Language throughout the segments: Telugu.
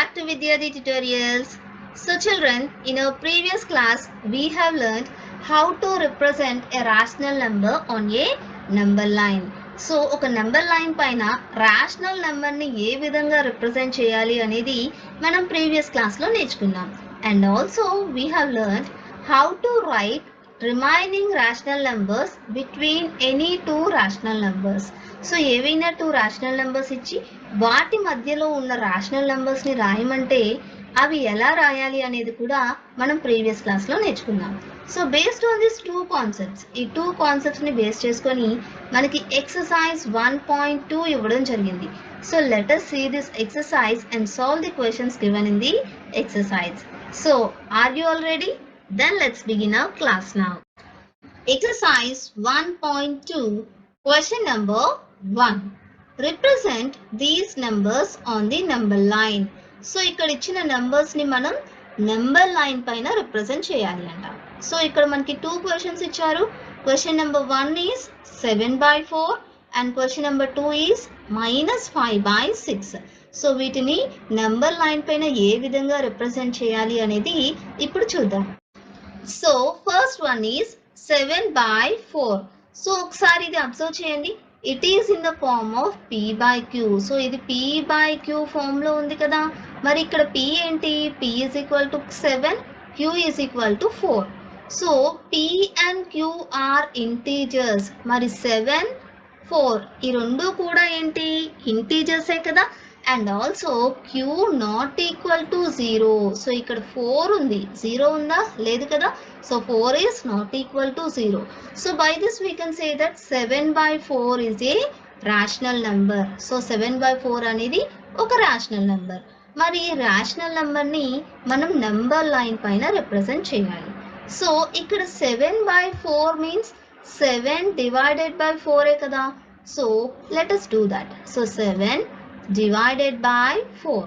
back to Vidyarthi tutorials. So children, in our previous class, we have learned how to represent a rational number on a number line. So, ఒక number line పైన rational number ని ఏ విధంగా represent చేయాలి అనేది మనం previous class లో నేర్చుకున్నాం. And also, we have learned how to write remaining rational numbers between any two rational numbers. So ఏవైనా టూ రాషనల్ నెంబర్స్ ఇచ్చి వాటి మధ్యలో ఉన్న రాషనల్ నెంబర్స్ని రాయమంటే అవి ఎలా రాయాలి అనేది కూడా మనం ప్రీవియస్ క్లాస్లో నేర్చుకున్నాం. So based on this two concepts, ఈ టూ కాన్సెప్ట్స్ని బేస్ చేసుకొని మనకి ఎక్సర్సైజ్ 1.2 ఇవ్వడం జరిగింది. So let us see this exercise and solve the questions given in the exercise. So are you all ready? Then let's begin our class now. Exercise 1.2, question number 1. Represent these numbers on the number line. So ఇక్కడ ఇచ్చిన numbers ని మనం నెంబర్ లైన్ పైన రిప్రజెంట్ చేయాలి అంట. సో ఇక్కడ మనకి టూ క్వశ్చన్స్ ఇచ్చారు. Question number 1 is 7/4 and question number 2 is -5/6. So వీటిని నెంబర్ లైన్ పైన ఏ విధంగా రిప్రజెంట్ చేయాలి అనేది ఇప్పుడు చూద్దాం. So first one is 7/4. So ఒకసారి ఇది అబ్జర్వ్ చేయండి. It is in the form of p/q. So ఇది p/q ఫామ్ లో ఉంది కదా. మరి ఇక్కడ p ఏంటి? p is equal to 7, q is equal to 4. So p and q are integers. మరి 7, 4 ఈ రెండు కూడా ఏంటి? ఇంటీజర్సే కదా. And also q not equal to 0. So ఇక్కడ 4 ఉంది, 0 ఉందా? లేదు కదా. So 4 is not equal to 0. So by this we can say that 7/4 is a rational number. So 7/4 అనేది ఒక రాషనల్ నెంబర్. మరి ఈ రాషనల్ నెంబర్ని మనం నెంబర్ లైన్ పైన రిప్రజెంట్ చేయాలి. సో ఇక్కడ 7/4 మీన్స్ 7 డివైడెడ్ బై 4 కదా. So let us do that. So 7 divided by 4.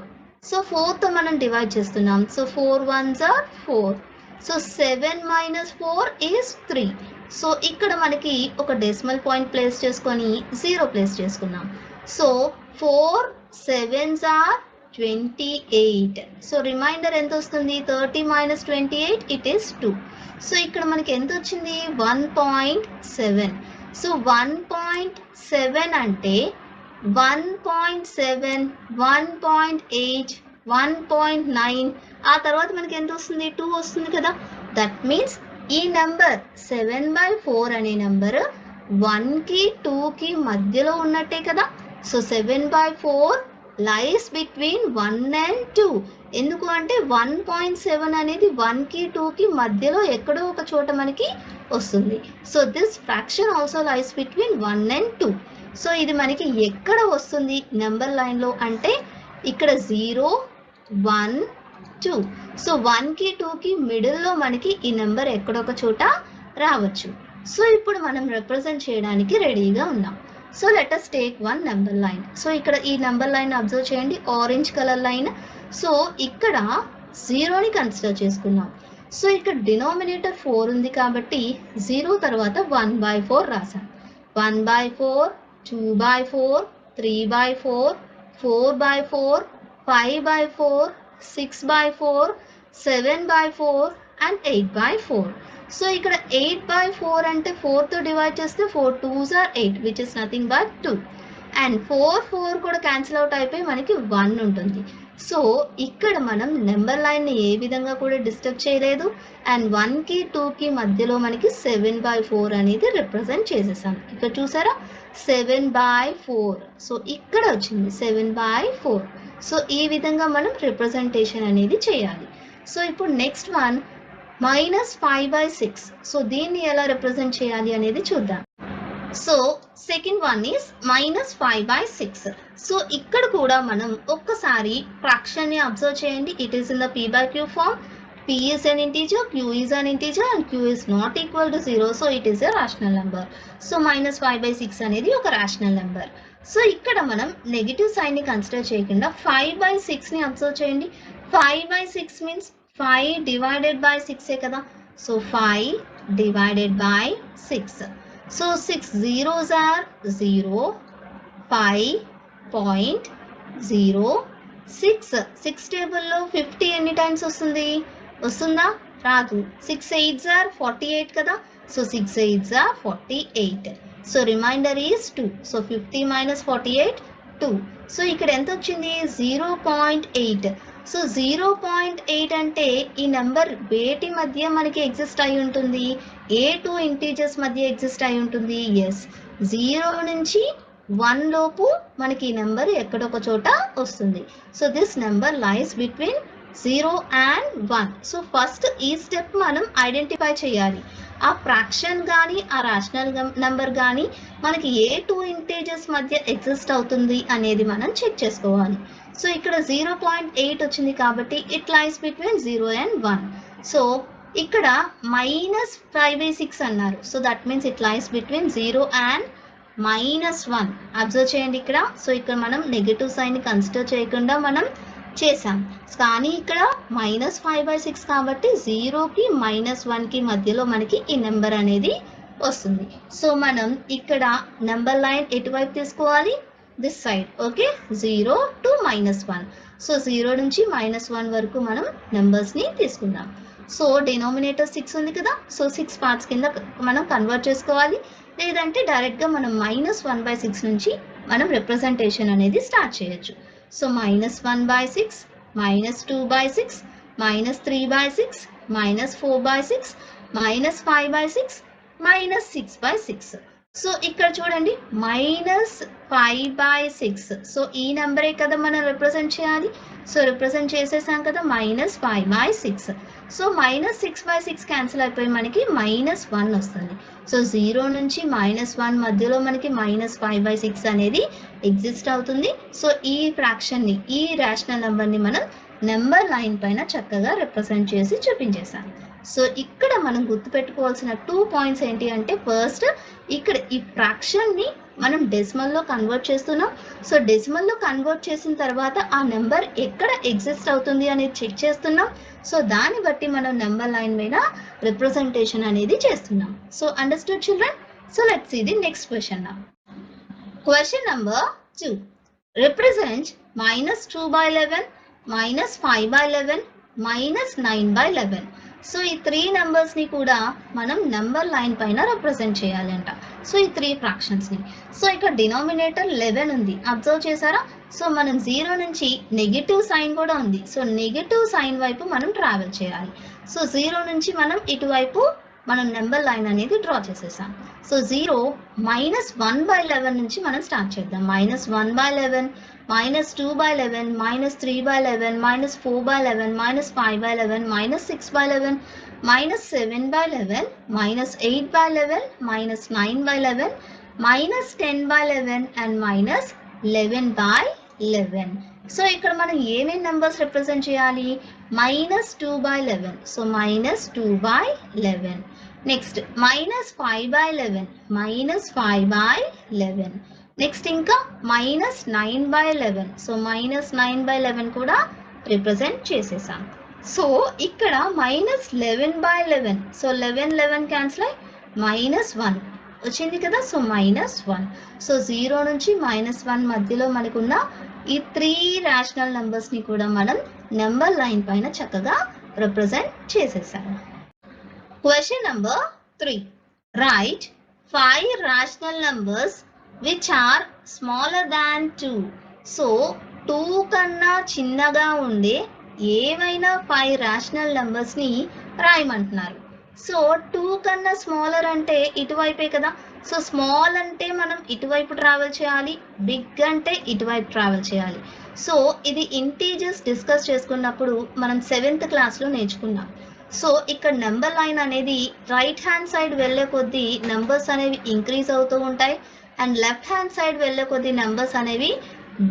So 4 తో మనం డివైడ్ చేస్తున్నాం. So 4 1s are 4. So 7 - 4 is 3. So ఇక్కడ మనకి ఒక డెసిమల్ పాయింట్ ప్లేస్ చేసుకొని 0 ప్లేస్ చేసుకున్నాం. So 4 7s are 28. So remainder ఎంత వస్తుంది? 30 - 28 ఇట్ ఈస్ 2. సో ఇక్కడ మనకి ఎంత వచ్చింది? 1.7. సో 1.7 అంటే 1.7, 1.8, 1.9 ఆ తర్వాత మనకి ఎంత వస్తుంది? 2 వస్తుంది కదా. దట్ మీన్స్ ఈ నెంబర్ 7/4 అనే నెంబర్ 1కి 2కి మధ్యలో ఉన్నట్టే కదా. So 7/4 lies between 1 and 2. ఎందుకు అంటే 1.7 అనేది 1కి 2కి మధ్యలో ఎక్కడో ఒక చోట మనకి వస్తుంది. So this fraction also lies between 1 and 2. So ఇది మనకి ఎక్కడ వస్తుంది నెంబర్ లైన్లో అంటే ఇక్కడ 0, 1, 2. సో 1కి 2కి మిడిల్లో మనకి ఈ నెంబర్ ఎక్కడొక చోట రావచ్చు. సో ఇప్పుడు మనం రిప్రజెంట్ చేయడానికి రెడీగా ఉన్నాం. So let us take one number line. So ఇక్కడ ఈ నెంబర్ లైన్ అబ్జర్వ్ చేయండి, ఆరెంజ్ కలర్ లైన్. సో ఇక్కడ 0ని కన్సిడర్ చేసుకున్నాం. సో ఇక్కడ డినామినేటర్ 4 ఉంది కాబట్టి 0 తర్వాత 1/4 రాసాం. 1/4, 2/4, 3/4, 4/4, 5/4, 6/4, 7/4 and 8/4. సో ఇక్కడ 8/4 అంటే 4 తో డివైడ్ చేస్తే 4 2s are 8 which is nothing but 2. And 4 కూడా క్యాన్సిల్ అవుట్ అయిపోయి మనకి 1 ఉంటుంది. సో ఇక్కడ మనం నెంబర్ లైన్ని ఏ విధంగా కూడా డిస్టర్బ్ చేయలేదు. అండ్ 1కి 2కి మధ్యలో మనకి 7/4 అనేది రిప్రజెంట్ చేసేసాం. ఇక్కడ చూసారా 7/4. సో ఇక్కడ వచ్చింది 7/4. సో ఈ విధంగా మనం రిప్రజెంటేషన్ అనేది చేయాలి. సో ఇప్పుడు నెక్స్ట్ వన్ -5/6. సో దీన్ని ఎలా రిప్రజెంట్ చేయాలి అనేది చూద్దాం. So second one is -5/6. So ఇక్కడ కూడా మనం ఒక్కసారి ఫ్రాక్షన్ ని అబ్జర్వ్ చేయండి. It is in the p/q form. p is an integer, q is an integer and q is not equal to 0. So it is a rational number. So -5/6 అనేది ఒక రాషనల్ నెంబర్. సో ఇక్కడ మనం నెగిటివ్ సైన్ ని కన్సిడర్ చేయకుండా 5/6 ని అబ్జర్వ్ చేయండి. 5/6 మీన్స్ 5 డివైడెడ్ బై 6 కదా. So 5 divided by 6. So 6 zeros are 0, 5.0, 6 టేబుల్లో 50 ఎన్ని టైమ్స్ వస్తుంది? వస్తుందా? రాదు. 6 8s are 48 కదా. So 6 8s are 48. So remainder is 2. So 50 minus 48 2. So ఇక్కడ ఎంత వచ్చింది? 0.8. సో 0.8 అంటే ఈ నెంబర్ వేటి మధ్య మనకి ఎగ్జిస్ట్ అయి ఉంటుంది? ఏ టూ ఇంటీజర్స్ మధ్య ఎగ్జిస్ట్ అయి ఉంటుంది? ఎస్, 0 నుంచి 1 లోపు మనకి ఈ నెంబర్ ఎక్కడొక చోట వస్తుంది. So this number lies between 0 and 1. So first ఈ స్టెప్ మనం ఐడెంటిఫై చేయాలి. ఆ ఫ్రాక్షన్ కానీ ఆ రేషనల్ నెంబర్ కానీ మనకి ఏ టూ ఇంటీజర్స్ మధ్య ఎగ్జిస్ట్ అవుతుంది అనేది మనం చెక్ చేసుకోవాలి. సో ఇక్కడ 0.8 వచ్చింది కాబట్టి it lies between 0 and 1. So ఇక్కడ -5/6 అన్నారు. So that means it lies between 0 and -1. Observe చేయండి ఇక్కడ. సో ఇక్కడ మనం నెగటివ్ సైన్ కన్సిడర్ చేయకుండా మనం చేసాం. కానీ ఇక్కడ -5/6 కాబట్టి 0కి -1కి మధ్యలో మనకి ఈ నెంబర్ అనేది వస్తుంది. సో మనం ఇక్కడ నెంబర్ లైన్ ఎటువైపు తీసుకోవాలి? This side. Okay, 0 to -1. So 0 నుంచి -1 వరకు మనం నెంబర్స్ని తీసుకుందాం. సో డినామినేటర్ 6 ఉంది కదా. సో 6 పార్ట్స్ కింద మనం కన్వర్ట్ చేసుకోవాలి. లేదంటే డైరెక్ట్గా మనం -1/6 నుంచి మనం రిప్రజెంటేషన్ అనేది స్టార్ట్ చేయొచ్చు. సో -1/6, -2/6, -3/6, -4/6, -5/6, -6/6. సో ఇక్కడ చూడండి -5/6. సో ఈ నెంబరే కదా మనం రిప్రజెంట్ చేయాలి. సో రిప్రజెంట్ చేసేసాం కదా -5/6. సో -6/6 క్యాన్సిల్ అయిపోయి మనకి -1 వస్తుంది. సో 0 నుంచి -1 మధ్యలో మనకి -5/6 అనేది ఎగ్జిస్ట్ అవుతుంది. సో ఈ ఫ్రాక్షన్ని, ఈ రేషనల్ నెంబర్ని మనం నెంబర్ లైన్ పైన చక్కగా రిప్రజెంట్ చేసి చూపించేసాం. సో ఇక్కడ మనం గుర్తుపెట్టుకోవాల్సిన 2 పాయింట్స్ ఏంటి అంటే, ఫస్ట్ ఇక్కడ ఈ ఫ్రాక్షన్ని మనం డెసిమల్లో కన్వర్ట్ చేస్తున్నాం. సో డెసిమల్లో కన్వర్ట్ చేసిన తర్వాత ఆ నెంబర్ ఎక్కడ ఎగ్జిస్ట్ అవుతుంది అనేది చెక్ చేస్తున్నాం. సో దాన్ని బట్టి మనం నెంబర్ లైన్ మీద రిప్రజెంటేషన్ అనేది చేస్తున్నాం. So understood children? So let's see the next question now. Question number 2. Represent -2/11, -5/11, -9/11. So ఈ 3 నెంబర్స్ని కూడా మనం నెంబర్ లైన్ పైన రిప్రజెంట్ చేయాలంట. సో ఈ 3 ఫ్రాక్షన్స్ని. సో ఇక్కడ డినామినేటర్ 11 ఉంది, అబ్జర్వ్ చేశారా? సో మనం 0 నుంచి నెగిటివ్ సైన్ కూడా ఉంది. సో నెగిటివ్ సైన్ వైపు మనం ట్రావెల్ చేయాలి. సో 0 నుంచి మనం ఇటువైపు మనం నెంబర్ లైన్ అనేది డ్రా చేసేసాం. సో 0 -1/11 నుంచి మనం స్టార్ట్ చేద్దాం. -1/11, -2/11, -3/11, -4/11, -5/11, -6/11, -7/11, -8/11, -9/11, -10/11 and -11/11. సో ఇక్కడ మనం ఏమేమి నెంబర్స్ రిప్రజెంట్ చేయాలి? -2/11. సో -2/11. నెక్స్ట్ -5/11, -5/11. నెక్స్ట్ ఇంకా -9/11. సో -9/11 కూడా రిప్రజెంట్ చేసేసాం. సో ఇక్కడ -11/11. సో 11 క్యాన్సిల్ అయ్యి -1 వచ్చింది కదా. సో -1. సో 0 నుంచి -1 మధ్యలో మనకున్న ఈ 3 రేషనల్ నెంబర్స్ని కూడా మనం నెంబర్ లైన్ పైన చక్కగా రిప్రజెంట్ చేసేసాం. Question number 3. Write 5 rational numbers which are smaller than 2. So 2 కన్నా చిన్నగా ఉండే ఏవైనా 5 రేషనల్ నెంబర్స్ని రాయమంటున్నారు. సో 2 కన్నా స్మాలర్ అంటే ఇటువైపే కదా. సో స్మాల్ అంటే మనం ఇటువైపు ట్రావెల్ చేయాలి, బిగ్ అంటే ఇటువైపు ట్రావెల్ చేయాలి. సో ఇది ఇంటీజర్స్ డిస్కస్ చేసుకున్నప్పుడు మనం 7th క్లాస్లో నేర్చుకున్నాం. సో ఇక్కడ నెంబర్ లైన్ అనేది రైట్ హ్యాండ్ సైడ్ వెళ్ళే కొద్దీ నెంబర్స్ అనేవి ఇంక్రీజ్ అవుతూ ఉంటాయి, అండ్ లెఫ్ట్ హ్యాండ్ సైడ్ వెళ్ళే కొద్దీ నెంబర్స్ అనేవి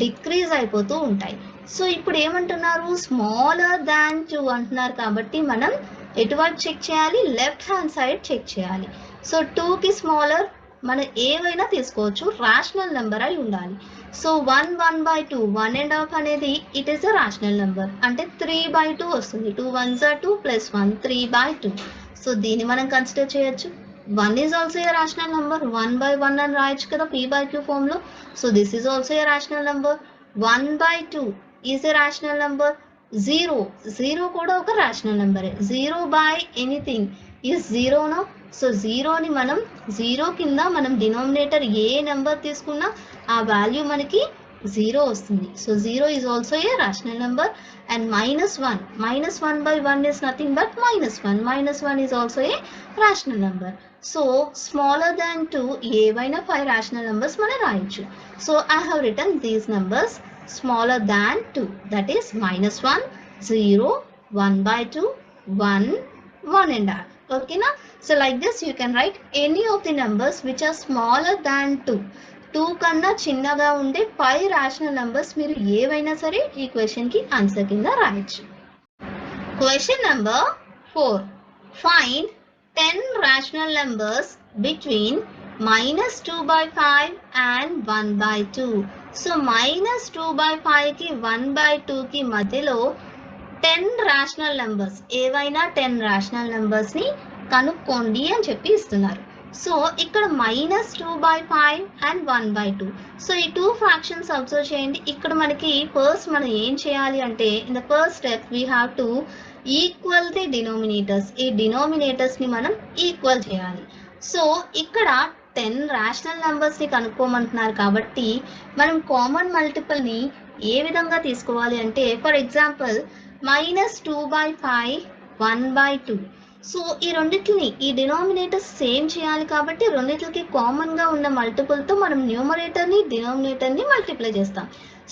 డిక్రీజ్ అయిపోతూ ఉంటాయి. సో ఇప్పుడు ఏమంటున్నారు? స్మాలర్ దాన్ 2 అంటున్నారు కాబట్టి మనం ఎటువైపు చెక్ చేయాలి? లెఫ్ట్ హ్యాండ్ సైడ్ చెక్ చేయాలి. సో 2కి స్మాలర్ మనం ఏవైనా తీసుకోవచ్చు, రేషనల్ నెంబర్ అయి ఉండాలి. సో 1/2, 1.5 అనేది it is a rational number, అంటే 3/2 వస్తుంది. 2 1s are 2 + 1 3/2. సో దీన్ని మనం కన్సిడర్ చేయొచ్చు. 1 is also a rational number. 1/1 అని రాయొచ్చు కదా P/Q ఫామ్ లో. So this is also a rational number. 1/2 is a rational number. 0 కూడా ఒక రేషనల్ నెంబరే. 0 బై ఎనీథింగ్ ఈజ్ 0 సో 0ని మనం 0 కింద మనం డినామినేటర్ ఏ నెంబర్ తీసుకున్నా ఆ వాల్యూ మనకి 0 వస్తుంది. So 0 is also a rational number. And -1 by 1 is nothing but -1. -1 is also a rational number. So smaller than 2 ఏవైనా 5 rational numbers మనం రాయొచ్చు. So I have written these numbers smaller than 2, that is -1, 0, 1 by 2, 1, 1 and half. Okay na? So like this you can write any of the numbers which are smaller than 2. 2 కన్నా చిన్నగా ఉండే 5 రేషనల్ నంబర్స్ మీరు ఏవైనా సరే ఈ క్వశ్చన్ కి ఆన్సర్ కింద రాయొచ్చు. Question number 4. Find 10 rational numbers between -2/5 and 1/2. So -2/5 కి 1/2 కి మధ్యలో 10 rational numbers ఏవైనా 10 rational numbers ని కనుక్కోండి అని చెప్పి ఇస్తున్నారు. సో ఇక్కడ -2/5 and 1/2. సో ఈ 2 ఫ్రాక్షన్స్ అబ్జర్వ్ చేయండి. ఇక్కడ మనకి ఫస్ట్ మనం ఏం చేయాలి అంటే in the first step we have to equal the denominators. ఈ డినోమినేటర్స్ ని మనం ఈక్వల్ చేయాలి. సో ఇక్కడ 10 రేషనల్ నంబర్స్ ని కనుక్కోమంటున్నారు కాబట్టి మనం కామన్ మల్టిపుల్ ని ఏ విధంగా తీసుకోవాలి అంటే ఫర్ ఎగ్జాంపుల్ -2/5 1/2. సో ఈ రెండిటిని ఈ డినామినేటర్స్ సేమ్ చేయాలి కాబట్టి రెండిటికి కామన్ గా ఉన్న మల్టిపుల్ తో మనం న్యూమరేటర్ ని డినామినేటర్ ని మల్టిప్లై చేస్తాం.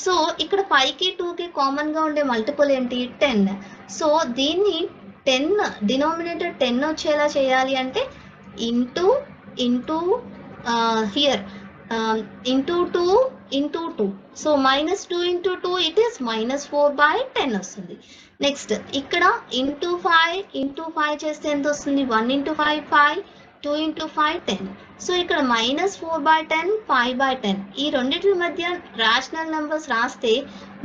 సో ఇక్కడ 5 కి 2 కి కామన్ గా ఉండే మల్టిపుల్ ఏంటి 10. సో దీన్ని 10 డినామినేటర్ 10 వచ్చేలా చేయాలి అంటే into here into 2 into 2. So -2 into 2 it is -4/10 వస్తుంది. నెక్స్ట్ ఇక్కడ ఇంటూ 5 చేస్తే ఎంత వస్తుంది 1 into 5 5, 2 into 5 10. సో ఇక్కడ -4/10 5/10 ఈ రెండింటి మధ్య రేషనల్ నంబర్స్ రాస్తే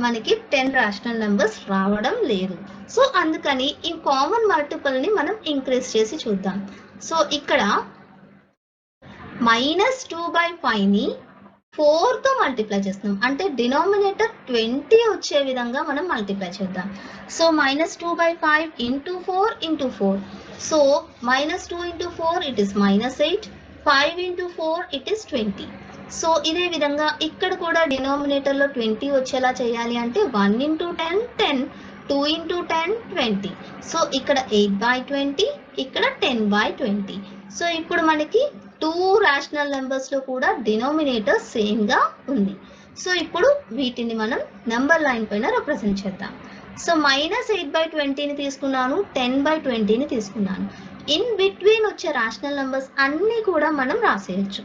మనకి 10 రేషనల్ నంబర్స్ రావడం లేదు. సో అందుకని ఈ కామన్ మల్టిపుల్ ని మనం ఇంక్రీజ్ చేసి చూద్దాం. సో ఇక్కడ -2/5 ని 4 తో మల్టిప్లై చేస్తున్నాం అంటే డినామినేటర్ 20 వచ్చే విధంగా మనం మల్టిప్లై చేద్దాం. So -2/5 into 4 into 4. So -2 into 4 it is -8, 5 into 4 it is 20. So ఇదే విధంగా ఇక్కడ కూడా డినామినేటర్ లో 20 వచ్చేలా చేయాలి అంటే 1 into 10 10, 2 into 10 20. సో ఇక్కడ 8/20, ఇక్కడ 10/20. సో ఇప్పుడు మనకి 2 రేషనల్ నెంబర్స్ లో కూడా డినామినేటర్ సేమ్ గా ఉంది. సో ఇప్పుడు వీటిని మనం నెంబర్ లైన్ పైన రిప్రజెంట్ చేద్దాం. సో -8/20 ని తీసుకున్నాను, 10/20 ని తీసుకున్నాను. ఇన్ బిట్వీన్ వచ్చే రేషనల్ నెంబర్స్ అన్ని కూడా మనం రాసేయచ్చు.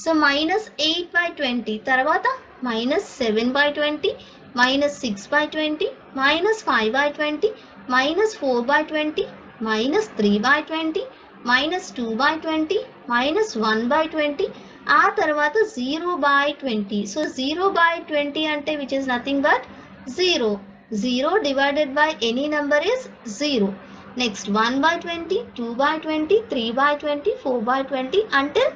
సో -8/20 తర్వాత -7/20, -6/20, -5/20, -4/20, -3/20, -2/20, -1/20, ఆ తర్వాత 0/20. సో 0/20 అంటే which is nothing but 0. 0 divided by any number is 0. Next 1/20, 2/20, 3/20, 4/20 until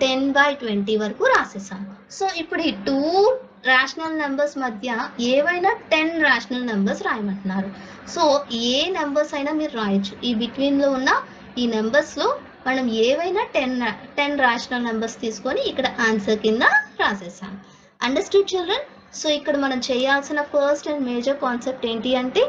10/20 వరకు రాసేసాం. సో ఇప్పుడు ఈ 2 రేషనల్ నెంబర్స్ మధ్య ఏవైనా 10 రేషనల్ నెంబర్స్ రాయమంటున్నారు. సో ఏ నెంబర్స్ అయినా మీరు రాయొచ్చు. ఈ బిట్వీన్ లో ఉన్న ఈ నెంబర్స్ లో మనం ఏవైనా 10 రేషనల్ నెంబర్స్ తీసుకొని ఇక్కడ ఆన్సర్ కింద రాసేసాం. Understood children? సో ఇక్కడ మనం చేయాల్సిన ఫస్ట్ అండ్ మేజర్ కాన్సెప్ట్ ఏంటి అంటే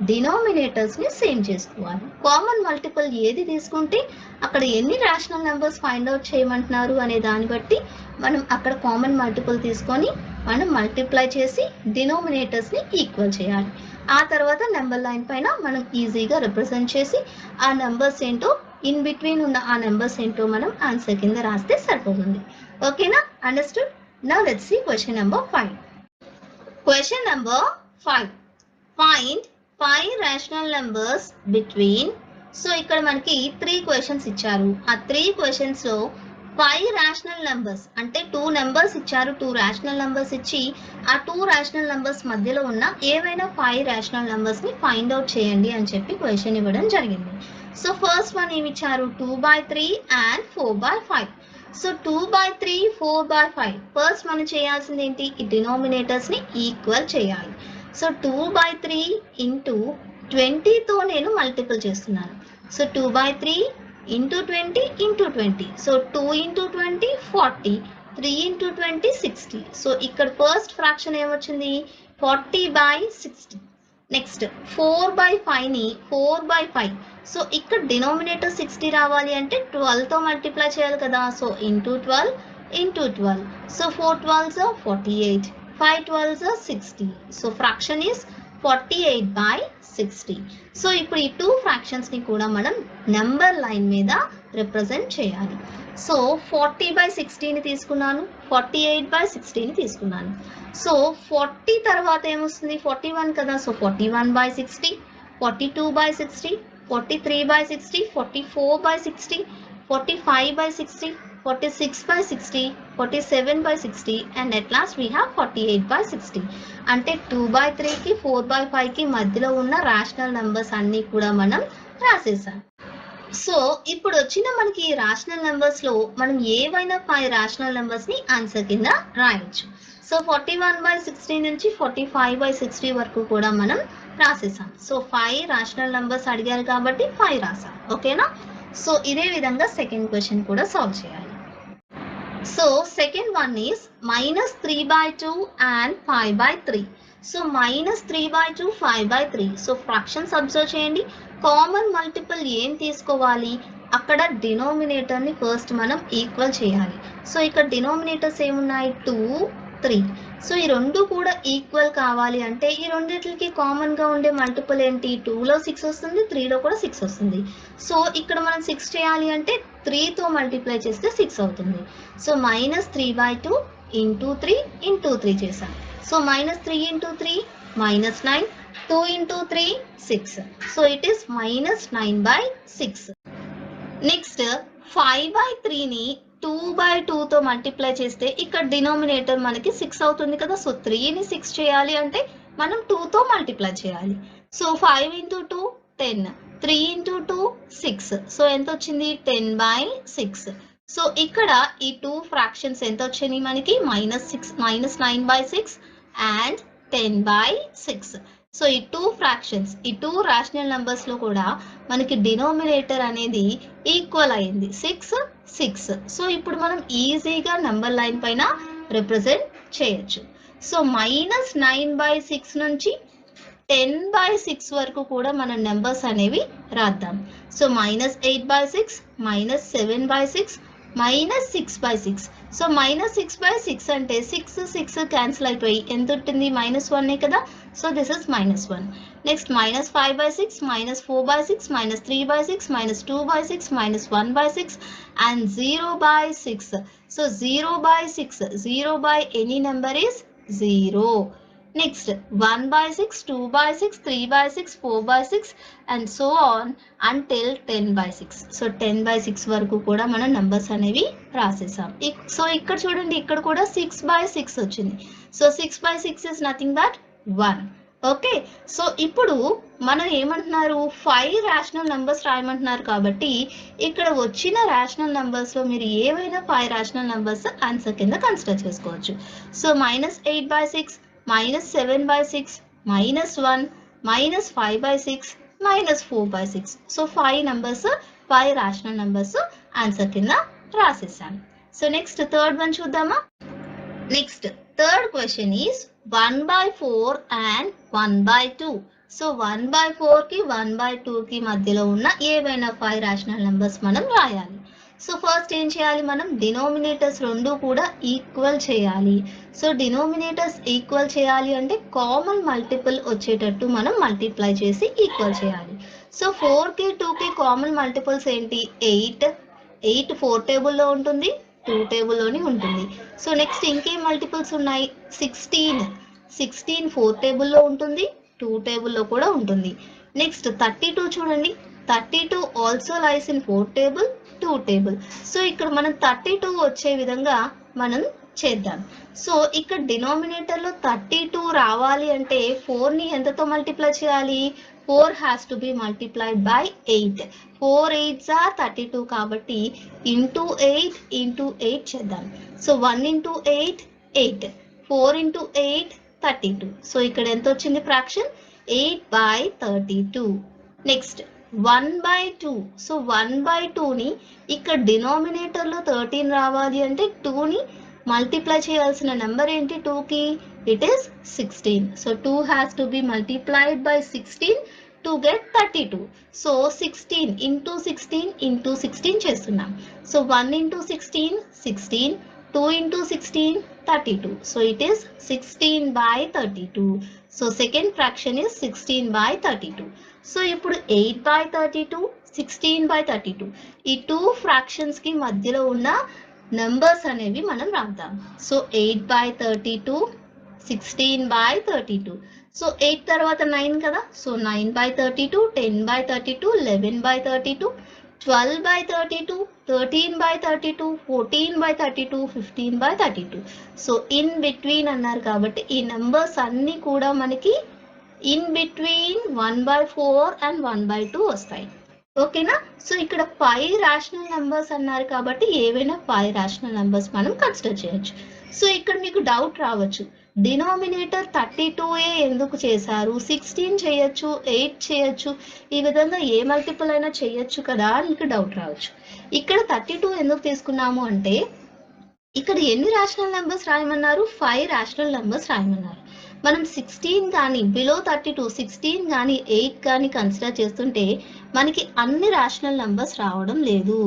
డినామినేటర్స్ ని సేమ్ చేసుకోవాలి. కామన్ మల్టిపుల్ ఏది తీసుకుంటే అక్కడ ఎన్ని రేషనల్ నెంబర్స్ ఫైండ్ అవుట్ చేయమంటున్నారు అనే దాన్ని బట్టి మనం అక్కడ కామన్ మల్టిపుల్ తీసుకొని మనం మల్టిప్లై చేసి డినామినేటర్స్ ని ఈక్వల్ చేయాలి. ఆ తర్వాత నెంబర్ లైన్ పైన మనం ఈజీగా రిప్రజెంట్ చేసి ఆ నెంబర్స్ ఏంటో ఇన్ బిట్వీన్ ఉన్న ఆ నెంబర్స్ ఏంటో మనం ఆన్సర్ కింద రాస్తే సరిపోతుంది. ఓకేనా? Understood? Now let's see question number 5. Question number 5. Find 5 rational numbers between. So ఇక్కడ మనకి 3 క్వశ్చన్స్ ఇచ్చారు. ఆ 3 క్వశ్చన్స్ లో 5 rational numbers అంటే 2 నెంబర్స్ ఇచ్చారు. 2 rational numbers ఇచ్చి ఆ 2 rational numbers మధ్యలో ఉన్న ఏవైనా 5 rational numbers ని ఫైండ్ అవుట్ చేయండి అని చెప్పి క్వశ్చన్ ఇవ్వడం జరిగింది. సో ఫస్ట్ వన్ ఏమి ఇచ్చారు 2/3 and 4/5. సో 2/3 4/5 ఫస్ట్ మనం చేయాల్సింది ఏంటి ఈ డినామినేటర్స్ ని ఈక్వల్ చేయాలి. సో 2/3 ఇంటూ 20తో నేను మల్టిపుల్ చేస్తున్నాను. So 2/3 into 20 into 20. So 2 into 20 40, 3 into 20 60. So ఇక్కడ ఫస్ట్ ఫ్రాక్షన్ ఏమొచ్చింది 40/60. నెక్స్ట్ 4/5ని 4/5. సో ఇక్కడ డినామినేటర్ 60 రావాలి అంటే 12తో మల్టిప్లై చేయాలి కదా. So into 12 into 12. So 4 12s are 48, 5 12s are 60. So fraction is 48/60. So ఇప్పుడు ఈ టూ ఫ్రాక్షన్స్ని కూడా మనం నెంబర్ లైన్ మీద రిప్రజెంట్ చేయాలి. సో 40/60ని తీసుకున్నాను, 48/60ని తీసుకున్నాను. సో 40 తర్వాత ఏమొస్తుంది 41 కదా. So 41/60, 42/60, 43/60, 44/60, 45/60, 46/60, 47/60 and at last we have 48/60. అంటే 2/3కి 4/5కి మధ్యలో ఉన్న రేషనల్ నెంబర్స్ అన్నీ కూడా మనం రాసేసాం. సో ఇప్పుడు వచ్చిన మనకి రేషనల్ నెంబర్స్లో మనం ఏవైనా 5 రేషనల్ నెంబర్స్ని ఆన్సర్ కింద రాయొచ్చు. సో 41/60 నుంచి 45/60 వరకు కూడా మనం రాసేసాం. సో 5 రేషనల్ నెంబర్స్ అడిగారు కాబట్టి 5 రాసాం. ఓకేనా. సో ఇదే విధంగా సెకండ్ క్వశ్చన్ కూడా సాల్వ్ చేయాలి. So second one is -3/2 and 5/3. So -3/2 5/3. So fractions observe చేయండి. కామన్ మల్టిపుల్ ఏం తీసుకోవాలి, అక్కడ డినోమినేటర్ని ఫస్ట్ మనం ఈక్వల్ చేయాలి. సో ఇక్కడ డినోమినేటర్స్ ఏమున్నాయి 2 3. సో ఈ రెండు కూడా ఈక్వల్ కావాలి అంటే ఈ రెండిట్లకి కామన్గా ఉండే మల్టిపుల్ ఏంటి 2లో 6 వస్తుంది, 3లో కూడా 6 వస్తుంది. సో ఇక్కడ మనం 6 చేయాలి అంటే 3తో మల్టిప్లై చేస్తే 6 అవుతుంది. సో -3/2 ఇంటూ 3 ఇంటూ 3 చేసాం. So -3 into 3 -9, 2 into 3 6. So it is -9/6. Next 5/3ని 2/2తో మల్టిప్లై చేస్తే ఇక్కడ డినామినేటర్ మనకి 6 అవుతుంది కదా. సో 3ని 6 చేయాలి అంటే మనం 2తో మల్టిప్లై చేయాలి. So 5 into 2 10, 3 into 2 6. సో ఎంత వచ్చింది 10/6. సో ఇక్కడ ఈ టూ ఫ్రాక్షన్స్ ఎంత వచ్చినాయి మనకి -9/6 and 10/6. సో ఈ టూ ఫ్రాక్షన్స్, ఈ టూ రేషనల్ నెంబర్స్లో కూడా మనకి డినోమినేటర్ అనేది ఈక్వల్ అయింది 6 6. సో ఇప్పుడు మనం ఈజీగా నెంబర్ లైన్ పైన రిప్రజెంట్ చేయొచ్చు. సో -9/6 నుంచి 10/6 వరకు కూడా మన నెంబర్స్ అనేవి రాద్దాం. సో -8/6, -7/6, -6/6. సో -6/6 అంటే 6 6 క్యాన్సిల్ అయిపోయి ఎంత ఉంటుంది -1 కదా. So this is -1. Next -5/6, -4/6, -3/6, -2/6, -1/6 and 0/6. So 0/6, 0 by any number is 0. Next 1/6, 2/6, 3/6, 4/6 and so on until 10/6. So 10/6 వరకు కూడా మనం నంబర్స్ అనేవి రాసేసాం. సో ఇక్కడ చూడండి ఇక్కడ కూడా 6/6 వచ్చింది. So 6/6 is nothing but 1. Okay. So ఇప్పుడు మనం ఏమంటున్నారు 5 రేషనల్ నెంబర్స్ రాయమంటున్నారు కాబట్టి ఇక్కడ వచ్చిన రేషనల్ నెంబర్స్లో మీరు ఏవైనా 5 రేషనల్ నెంబర్స్ ఆన్సర్ కింద కన్సిడర్ చేసుకోవచ్చు. So -8/6, -7/6, -1, -5/6, -4/6. So 5 numbers 5 rational numbers answer కింద రాసేసాను. సో నెక్స్ట్ థర్డ్ వన్ చూద్దామా. Next third question is 1/4 and 1/2. So 1/4కి 1/2కి మధ్యలో ఉన్న ఏవైనా 5 రేషనల్ నెంబర్స్ మనం రాయాలి. సో ఫస్ట్ ఏం చేయాలి మనం డినోమినేటర్స్ రెండు కూడా ఈక్వల్ చేయాలి. సో డినోమినేటర్స్ ఈక్వల్ చేయాలి అంటే కామన్ మల్టిపుల్ వచ్చేటట్టు మనం మల్టిప్లై చేసి ఈక్వల్ చేయాలి. సో 4కి 2కి కామన్ మల్టిపుల్స్ ఏంటి 8. 8 4 టేబుల్లో ఉంటుంది, 2 టేబుల్లోని ఉంటుంది. సో నెక్స్ట్ ఇంకేం మల్టిపుల్స్ ఉన్నాయి 16. 16 4 టేబుల్లో ఉంటుంది, 2 టేబుల్లో కూడా ఉంటుంది. నెక్స్ట్ 32 చూడండి 32 also lies in 4 table, 2 table. So ఇక్కడ మనం 32 వచ్చే విధంగా మనం చేద్దాం. సో ఇక్కడ డినామినేటర్లో 32 రావాలి అంటే 4ని ఎంతతో మల్టిప్లై చేయాలి 4 has to be multiplied by 8. 4 8s are 32 కాబట్టి ఇంటూ 8 ఇంటూ 8 చేద్దాం. So 1 into 8 8, 4 into 8 32. సో ఇక్కడ ఎంత వచ్చింది ఫ్రాక్షన్ 8/32. నెక్స్ట్ 1/2. సో 1/2ని ఇక్కడ డినామినేటర్లో 13 రావాలి అంటే 2ని మల్టిప్లై చేయాల్సిన నెంబర్ ఏంటి 2కి? It is 16. So 2 has to be multiplied by 16 to get 32. So 16 into 16 into 16 చేస్తున్నాం. So 1 into 16 16, 2 into 16 32. So it is 16/32. So second fraction is 16/32. So ఇప్పుడు 8/32 16/32 ఈ 2 fractions కి మధ్యలో ఉన్న numbers అనేవి మనం రాద్దాం. So 8/32 16/32. సో 8 తర్వాత 9 కదా. సో 9/32 10/32 11/32 12/32 13/32 14/32 15/32. సో ఇన్ బిట్వీన్ అన్నారు కాబట్టి ఈ నంబర్స్ అన్ని కూడా మనకి ఇన్ బిట్వీన్ 1/4 అండ్ 1/2 వస్తాయి. ఓకేనా. సో ఇక్కడ 5 రేషనల్ నంబర్స్ అన్నారు కాబట్టి ఏవైనా 5 రేషనల్ నంబర్స్ మనం కన్సిడర్ చేయొచ్చు. సో ఇక్కడ మీకు డౌట్ రావచ్చు, డినామినేటర్ 32ఏ ఎందుకు చేశారు, 16 చేయొచ్చు 8 చేయొచ్చు, ఈ విధంగా ఏ మల్టిపుల్ అయినా చేయొచ్చు కదా అని మీకు డౌట్ రావచ్చు. ఇక్కడ 32 ఎందుకు తీసుకున్నాము అంటే ఇక్కడ ఎన్ని రేషనల్ నెంబర్స్ రాయమన్నారు? 5 రేషనల్ నెంబర్స్ రాయమన్నారు. మనం 16 కానీ బిలో 32 16 కానీ 8 కానీ కన్సిడర్ చేస్తుంటే మనకి అన్ని రేషనల్ నెంబర్స్ రావడం లేదు.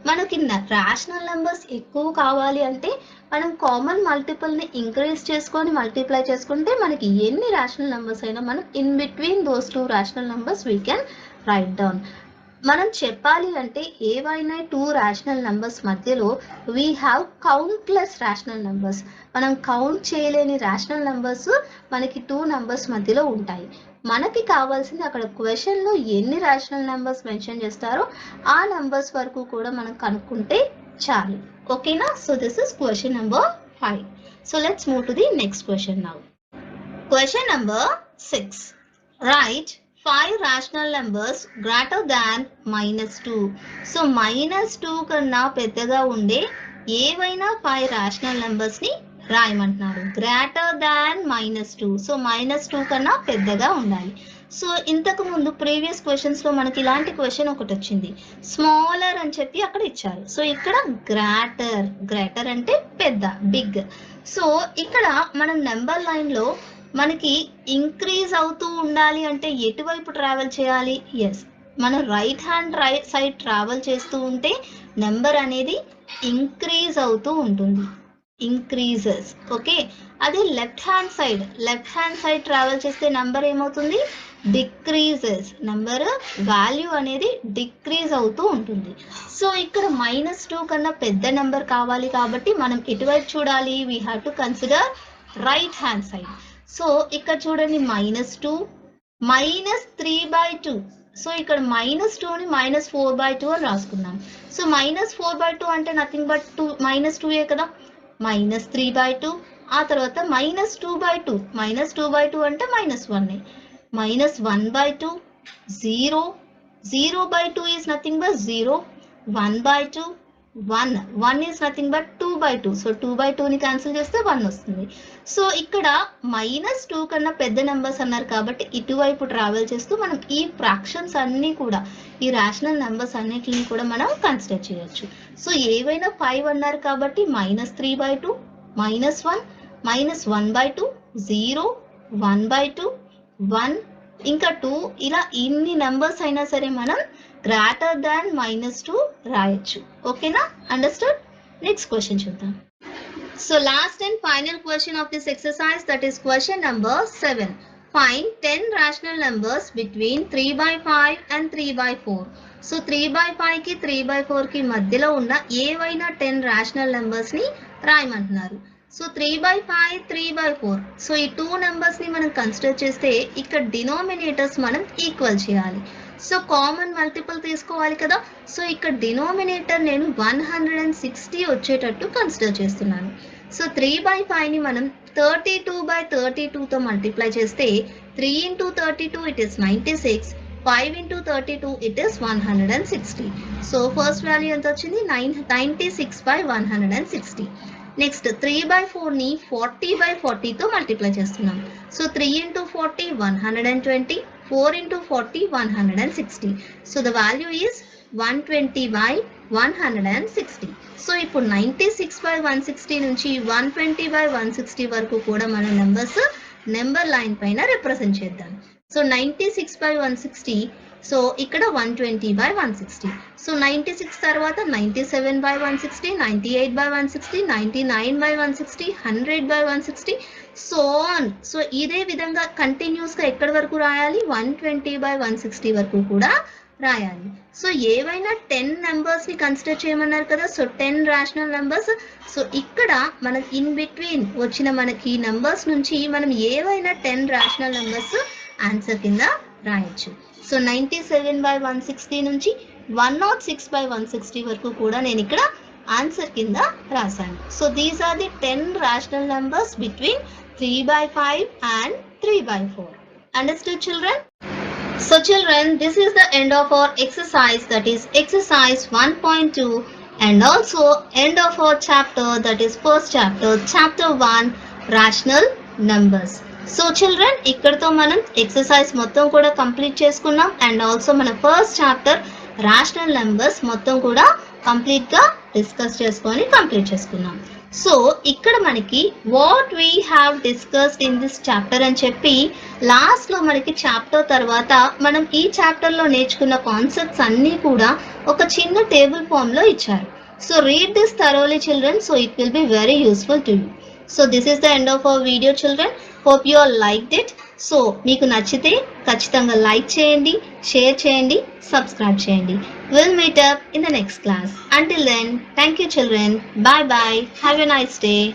మనకి రేషనల్ నెంబర్స్ ఎక్కువ కావాలి అంటే మనం కామన్ మల్టిపుల్ని ఇంక్రీజ్ చేసుకొని మల్టిప్లై చేసుకుంటే మనకి ఎన్ని రేషనల్ నెంబర్స్ అయినా మనం in between those 2 rational numbers we can write down. మనం చెప్పాలి అంటే ఏవైనా 2 రేషనల్ నెంబర్స్ మధ్యలో we have countless rational numbers. మనం కౌంట్ చేయలేని రేషనల్ నెంబర్స్ మనకి 2 నెంబర్స్ మధ్యలో ఉంటాయి. మనకి కావాల్సింది అక్కడ క్వశ్చన్లో ఎన్ని రేషనల్ నెంబర్స్ మెన్షన్ చేస్తారో ఆ నెంబర్స్ వరకు కూడా మనం కనుక్కుంటే చాలు. ఓకేనా. So this is question number 5. So let's move to the next question now. Question number 6. Right 5 rational numbers greater than -2. So -2 కన్నా పెద్దగా ఉండే ఏవైనా 5 rational numbers ని రాయమంటున్నారు. Greater than -2. సో -2 కన్నా పెద్దగా ఉండాలి. సో ఇంతకు ముందు ప్రీవియస్ క్వశ్చన్స్ లో మనకి ఇలాంటి క్వశ్చన్ ఒకటి వచ్చింది, స్మాలర్ అని చెప్పి అక్కడ ఇచ్చారు. సో ఇక్కడ గ్రేటర్, గ్రేటర్ అంటే పెద్ద, బిగ్. సో ఇక్కడ మనం నెంబర్ లైన్ లో మనకి ఇంక్రీజ్ అవుతూ ఉండాలి అంటే ఎటువైపు ట్రావెల్ చేయాలి? ఎస్, మనం రైట్ హ్యాండ్ సైడ్ ట్రావెల్ చేస్తూ ఉంటే నెంబర్ అనేది ఇంక్రీజ్ అవుతూ ఉంటుంది, ఇంక్రీజెస్. ఓకే. అదే లెఫ్ట్ హ్యాండ్ సైడ్ ట్రావెల్ చేస్తే నెంబర్ ఏమవుతుంది? డిక్రీజెస్. నెంబర్ వాల్యూ అనేది డిక్రీజ్ అవుతూ ఉంటుంది. సో ఇక్కడ -2 కన్నా పెద్ద నెంబర్ కావాలి కాబట్టి మనం ఎటువైపు చూడాలి? We have to consider right hand side. So ఇక్కడ చూడండి -2 -3/2. సో ఇక్కడ -2ని -4/2 అని రాసుకున్నాం. సో -4/2 అంటే నథింగ్ బట్ -2ఏ కదా. -3/2 ఆ తర్వాత -2/2. -2/2 అంటే -1. -1/2 0. 0/2 is nothing but 0. 1/2 1. 1 is nothing but 2/2. So 2/2ని క్యాన్సిల్ చేస్తే 1 వస్తుంది. సో ఇక్కడ -2 కన్నా పెద్ద నెంబర్స్ అన్నారు కాబట్టి ఇటువైపు ట్రావెల్ చేస్తూ మనం ఈ ఫ్రాక్షన్స్ అన్నీ కూడా, ఈ రేషనల్ నెంబర్స్ అన్నిటిని కూడా మనం కన్సిడర్ చేయొచ్చు. సో ఏవైనా 5 అన్నారు కాబట్టి -3/2 -1 -1/2 0 1/2 1 ఇంకా 2 ఇలా ఇన్ని నెంబర్స్ అయినా సరే మనం గ్రేటర్ దాన్ -2 రాయొచ్చు. ఓకేనా. అండర్స్టూడ్. నెక్స్ట్ క్వశ్చన్ చూద్దాం. So last and final question of this exercise, that is question number 7. Find 10 rational numbers between 3/5 and 3/4. So 3/5 కి 3/4 కి మధ్యలో ఉన్న ఏవైనా 10 rational numbers ని రాయమంటున్నారు. సో 3/5 3/4. సో ఈ 2 నెంబర్స్ ని మనం కన్సిడర్ చేస్తే ఇక్కడ డినామినేటర్స్ మనం ఈక్వల్ చేయాలి. సో కామన్ మల్టిపుల్ తీసుకోవాలి కదా. సో ఇక్కడ డినామినేటర్ నేను 160 వచ్చేటట్టు కన్సిడర్ చేస్తున్నాను. సో 3/5ని మనం 32/32తో మల్టిప్లై చేస్తే 3 into 32 it is 96. 5 into 32 it is 160. So first value ఎంత వచ్చింది? 96/160. నెక్స్ట్ 3/4ని 40/40తో మల్టిప్లై చేస్తున్నాం. So 3 into 40 120, 4 into 40 160. So the value is 120/160. So ఇప్పుడు 96/160 నుంచి 120/160 వరకు కూడా మన నెంబర్స్ నెంబర్ లైన్ పైన రిప్రజెంట్ చేద్దాం. సో 96/160, సో ఇక్కడ 120/160. సో 96 తర్వాత 97/160, 98/160, 99/160, 100/160, సో ఆన్. సో ఇదే విధంగా కంటిన్యూస్గా ఎక్కడి వరకు రాయాలి? 120/160 వరకు కూడా రాయాలి. సో ఏవైనా 10 నెంబర్స్ని కన్సిడర్ చేయమన్నారు కదా. So 10 rational numbers. సో ఇక్కడ మనకి ఇన్ బిట్వీన్ వచ్చిన మనకి నెంబర్స్ నుంచి మనం ఏవైనా 10 రేషనల్ నెంబర్స్ ఆన్సర్ కింద రాయొచ్చు. సో 97/160 నుంచి 106/160 వరకు కూడా నేను ఇక్కడ ఆన్సర్ కింద రాశాను. So these are the 10 rational numbers between 3/5 and 3/4. Understood, children? So children, this is the end of our exercise, that is exercise 1.2, and also end of our chapter, that is first chapter, chapter 1, rational numbers. So children, ఇక్కడతో మనం ఎక్సర్సైజ్ మొత్తం కూడా కంప్లీట్ చేసుకున్నాం. అండ్ ఆల్సో మన ఫస్ట్ చాప్టర్ రేషనల్ నెంబర్స్ మొత్తం కూడా కంప్లీట్గా డిస్కస్ కంప్లీట్ చేసుకున్నాం. సో ఇక్కడ మనకి what we have discussed in this chapter అని చెప్పి లాస్ట్లో మనకి చాప్టర్ తర్వాత మనం ఈ చాప్టర్లో నేర్చుకున్న కాన్సెప్ట్స్ అన్నీ కూడా ఒక చిన్న టేబుల్ ఫామ్లో ఇచ్చారు. So read this thoroughly children, so it will be very useful to you. So this is the end of our video children. Hope you all liked it. So మీకు నచ్చితే ఖచ్చితంగా లైక్ చేయండి, షేర్ చేయండి, సబ్స్క్రైబ్ చేయండి. Will meet up in the next class. Until then, thank you children. Bye bye. Have a nice day.